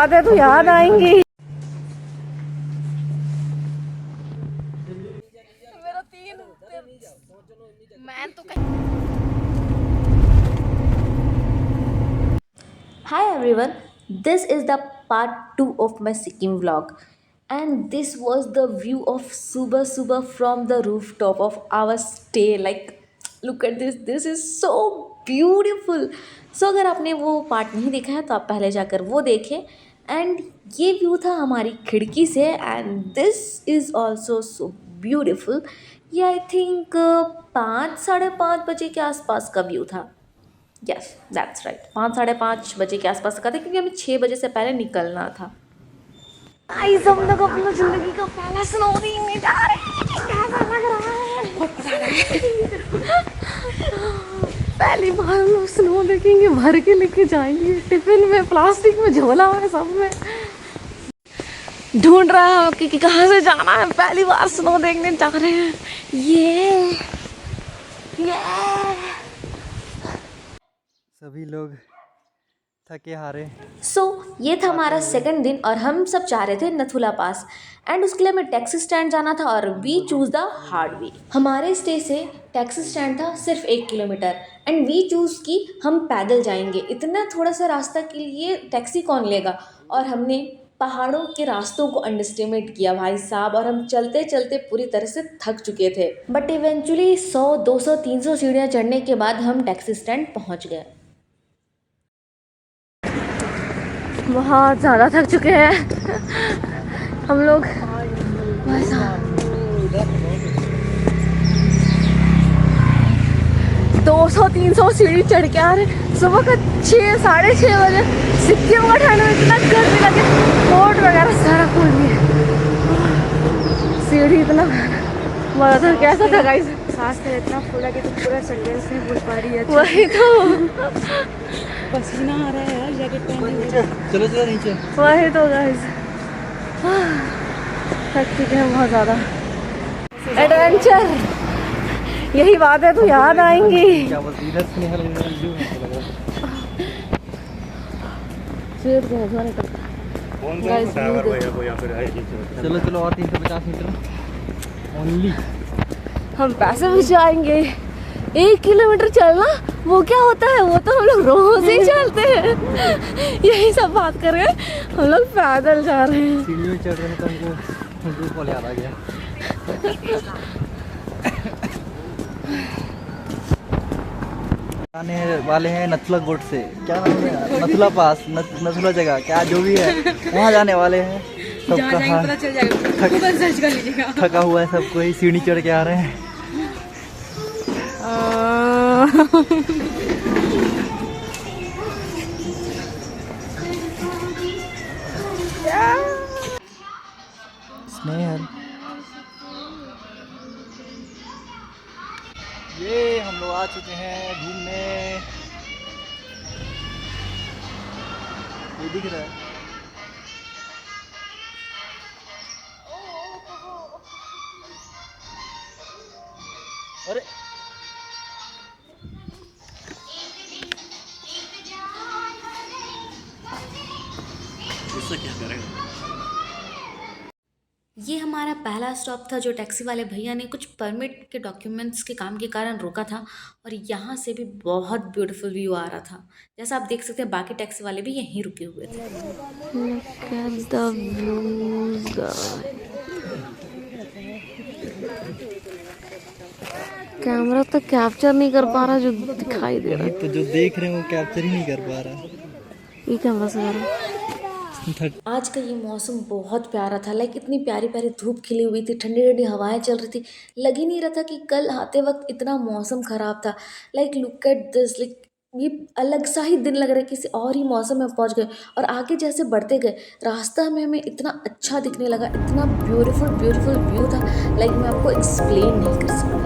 आते तो याद आएंगी। मेरा तीन मैं तो Hi everyone, this is the part 2 of my Sikkim vlog, and this was the view of Suba Suba from the rooftop of our stay. Like, look at this is so beautiful. So अगर आपने वो part नहीं देखा है तो आप पहले जाकर वो देखें। एंड ये व्यू था हमारी खिड़की से, and this is also so beautiful. ये आई थिंक 5 साढ़े 5 बजे के आसपास का व्यू था। यस दैट्स राइट, 5 साढ़े 5 बजे के आसपास का था, क्योंकि हमें 6 बजे से पहले निकलना था। गाइस हम लोग अपना जिंदगी का पहला स्नोरिंग में जा रहे हैं। कैसा लग रहा है? बहुत मजा आ रहा है। पहली बार हम लोग स्नो देखेंगे, भर के लेके जाएंगे टिफिन में, प्लास्टिक में झोला हुआ है सब में। ढूंढ रहा है कि कहाँ से जाना है। पहली बार स्नो देखने जा रहे हैं। ये सभी लोग थके हारे। सो ये था हमारा सेकंड दिन, और हम सब जा रहे थे नथुला पास, एंड उसके लिए हमें टैक्सी स्टैंड जाना था, और we choose the hard way. हमारे स्टे से टैक्सी स्टैंड था सिर्फ 1 किलोमीटर, एंड वी चूज़ की हम पैदल जाएंगे। इतना थोड़ा सा रास्ता के लिए टैक्सी कौन लेगा। और हमने पहाड़ों के रास्तों को अंडरस्टिमेट किया भाई साहब, और हम चलते चलते पूरी तरह से थक चुके थे। बट इवेंचुअली 100 200 300 सीढ़ियाँ चढ़ने के बाद हम टैक्सी स्टैंड पहुँच गए। बहुत ज़्यादा थक चुके हैं हम लोग। भाई साहब 200-300 सीढ़ी चढ़ के आ रहे। सुबह का 6 साढ़े 6 बजे। सिक्किम का ठंड में इतना गर्मी लगे, कोट वगैरह सारा खोल दिए। सीढ़ी इतना मजा था। कैसा था गाइस? सांस तो इतना फूला कि तो पूरा सेंटेंस नहीं बोल पा रही है। वही तो पसीना आ रहा है यार, जैकेट पहन। चलो चलो नीचे। वही तो गाइस, थक चुके हैं बहुत ज़्यादा। एडवेंचर यही बात है तो याद आएंगी। क्या बोलते इधर से निकल चलो चलो और 350 मीटर ओनली। हम पैसे बचाएंगे। 1 किलोमीटर चलना वो क्या होता है, वो तो हम लोग रोज ही चलते हैं। यही सब बात कर रहे हैं, हम लोग पैदल जा रहे हैं। सीढ़ी में चढ़ रहे हैं तो हमको कॉल याद आ गया। आने वाले हैं नथुला गोट से, क्या नाम है, नथुला पास, नथुला जगह क्या जो भी है, वहाँ जाने वाले हैं। सबका पता चल जाएगा, गूगल सर्च कर लीजिएगा। थका हुआ है सब कोई, सीढ़ी चढ़ के आ रहे हैं। स्नेहल ये हम लोग आ चुके हैं घूमने। ये दिख रहा है। अरे इससे क्या करेगा। ये हमारा पहला स्टॉप था, जो टैक्सी वाले भैया ने कुछ परमिट के डॉक्यूमेंट्स के काम के कारण रोका था। और यहाँ से भी बहुत ब्यूटीफुल व्यू आ रहा था। जैसा आप देख सकते हैं, बाकी टैक्सी वाले भी यहीं रुके हुए थे। कैमरा तो कैप्चर नहीं कर पा रहा जो दिखाई दे रहा है। तो जो देख रहे हैं वो कैप्चर ही नहीं कर पा रहा। ये कैमरा से आ रहा है। आज का ये मौसम बहुत प्यारा था। लाइक इतनी प्यारी प्यारी धूप खिली हुई थी, ठंडी ठंडी हवाएं चल रही थी। लग ही नहीं रहा था कि कल आते वक्त इतना मौसम ख़राब था। Like look at this, like ये अलग सा ही दिन लग रहा है, किसी और ही मौसम में पहुंच गए। और आगे जैसे बढ़ते गए, रास्ता में हमें इतना अच्छा दिखने लगा, इतना ब्यूटीफुल ब्यूटीफुल व्यू था। लाइक मैं आपको एक्सप्लेन नहीं कर सकती।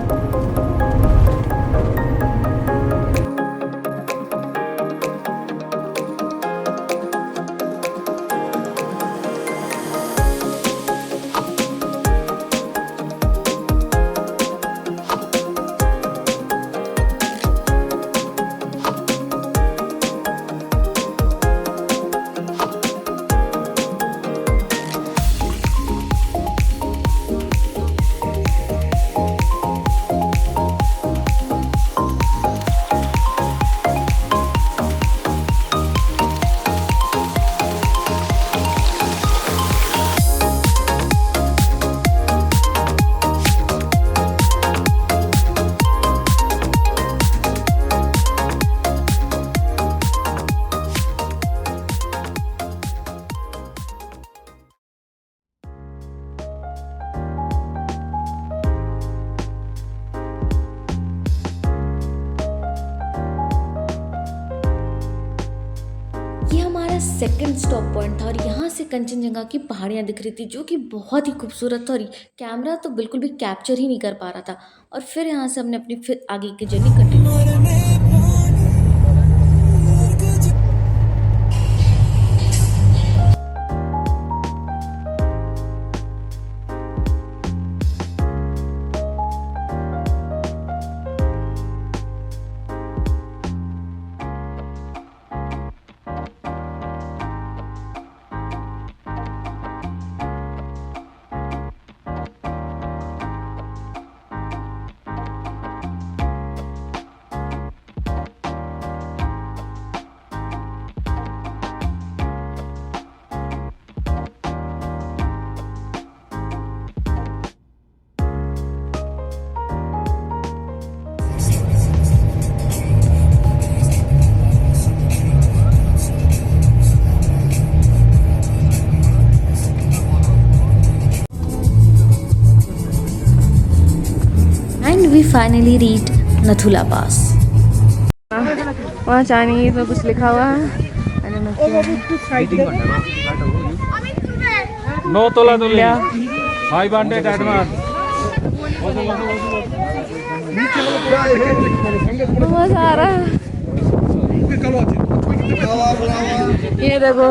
सेकंड स्टॉप पॉइंट था और यहाँ से कंचनजंगा की पहाड़ियाँ दिख रही थी जो कि बहुत ही खूबसूरत था और कैमरा तो बिल्कुल भी कैप्चर ही नहीं कर पा रहा था। और फिर यहाँ से हमने अपनी फिर आगे की journey continue. And we finally reached Nathula Pass. वहाँ चाइनीज में कुछ लिखा हुआ है। I don't know क्या है। No tola toli. 500 advance. मजा आ रहा है। ये देखो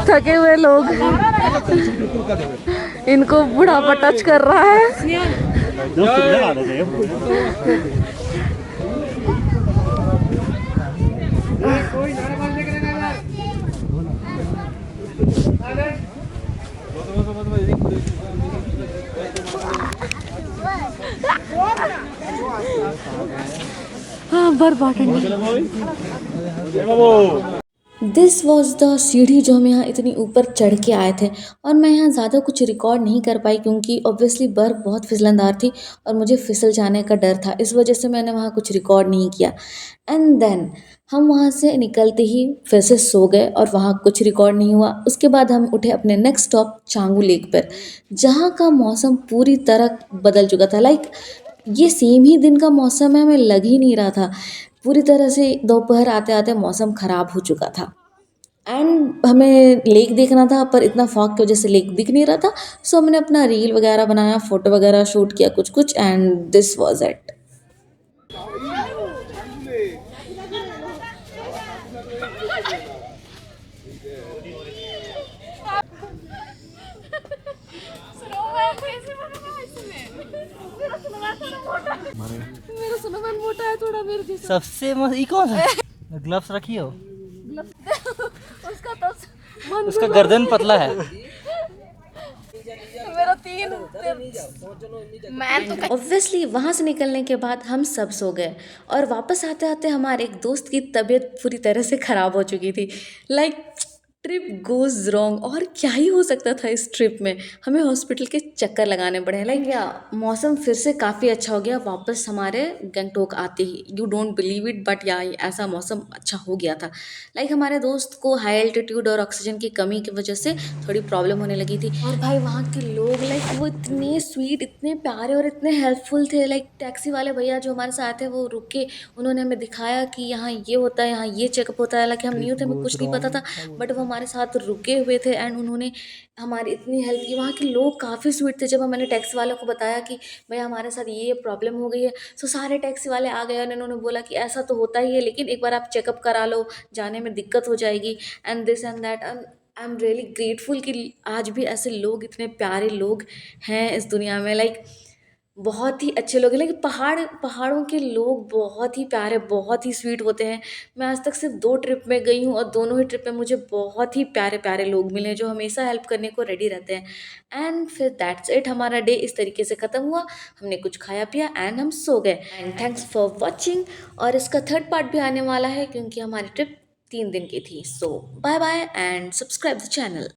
थके हुए लोग, इनको बुढ़ापा टच कर रहा है। हाँ बर्बाद दिस वॉज द सीढ़ी जो हम यहाँ इतनी ऊपर चढ़ के आए थे। और मैं यहाँ ज़्यादा कुछ रिकॉर्ड नहीं कर पाई क्योंकि ऑब्वियसली बर्फ़ बहुत फिसलनदार थी और मुझे फिसल जाने का डर था, इस वजह से मैंने वहाँ कुछ रिकॉर्ड नहीं किया। एंड देन हम वहाँ से निकलते ही फिर से सो गए और वहाँ कुछ रिकॉर्ड नहीं हुआ। उसके बाद हम उठे अपने नेक्स्ट स्टॉप चांगू लेक पर, जहाँ का मौसम पूरी तरह बदल चुका था। लाइक ये सेम ही दिन का मौसम है, हमें लग ही नहीं रहा था। पूरी तरह से दोपहर आते आते मौसम ख़राब हो चुका था एंड हमें लेक देखना था, पर इतना फॉग की वजह से लेक दिख नहीं रहा था। सो हमने अपना रील वगैरह बनाया, फ़ोटो वगैरह शूट किया कुछ कुछ, एंड दिस वॉज इट। मेरा स्नोमैन मोटा है थोड़ा मेरे जैसा। सबसे मस्त ई कौन है? ग्लव्स रखी हो? उसका तो मन उसका गर्दन पतला है। मेरा तीन मैं तो ऑब्वियसली वहाँ से निकलने के बाद हम सब सो गए और वापस आते आते हमारे एक दोस्त की तबीयत पूरी तरह से ख़राब हो चुकी थी। लाइक ट्रिप गोज़ रॉन्ग, और क्या ही हो सकता था इस ट्रिप में, हमें हॉस्पिटल के चक्कर लगाने पड़े। लाइक या मौसम फिर से काफ़ी अच्छा हो गया वापस हमारे गंगटोक आते ही। You don't believe it but yeah ऐसा मौसम अच्छा हो गया था। लाइक हमारे दोस्त को हाई एल्टीट्यूड और ऑक्सीजन की कमी की वजह से थोड़ी प्रॉब्लम होने लगी थी। और भाई वहाँ के लोग लाइक वो इतने स्वीट, इतने प्यारे और इतने हेल्पफुल थे। लाइक टैक्सी वाले भैया जो हमारे साथ थे वो रुके, उन्होंने हमें दिखाया कि यहाँ ये होता है, यहाँ ये चेकअप होता है। हालांकि हम न्यू थे, हमें कुछ नहीं पता था, बट वो हमारे साथ रुके हुए थे एंड उन्होंने हमारी इतनी हेल्प की। वहाँ के लोग काफ़ी स्वीट थे। जब मैंने टैक्सी वालों को बताया कि भैया हमारे साथ ये प्रॉब्लम हो गई है, तो सारे टैक्सी वाले आ गए और इन्होंने बोला कि ऐसा तो होता ही है, लेकिन एक बार आप चेकअप करा लो, जाने में दिक्कत हो जाएगी and this and that. I am really grateful कि आज भी ऐसे लोग, इतने प्यारे लोग हैं इस दुनिया में। लाइक बहुत ही अच्छे लोग हैं। लेकिन पहाड़ों के लोग बहुत ही प्यारे, बहुत ही स्वीट होते हैं। मैं आज तक सिर्फ 2 ट्रिप में गई हूँ और दोनों ही ट्रिप में मुझे बहुत ही प्यारे प्यारे लोग मिले जो हमेशा हेल्प करने को रेडी रहते हैं। एंड फिर दैट्स इट, हमारा डे इस तरीके से ख़त्म हुआ। हमने कुछ खाया पिया एंड हम सो गए। And thanks for watching. और इसका 3rd पार्ट भी आने वाला है क्योंकि हमारी ट्रिप 3 दिन की थी। So bye bye and subscribe the channel.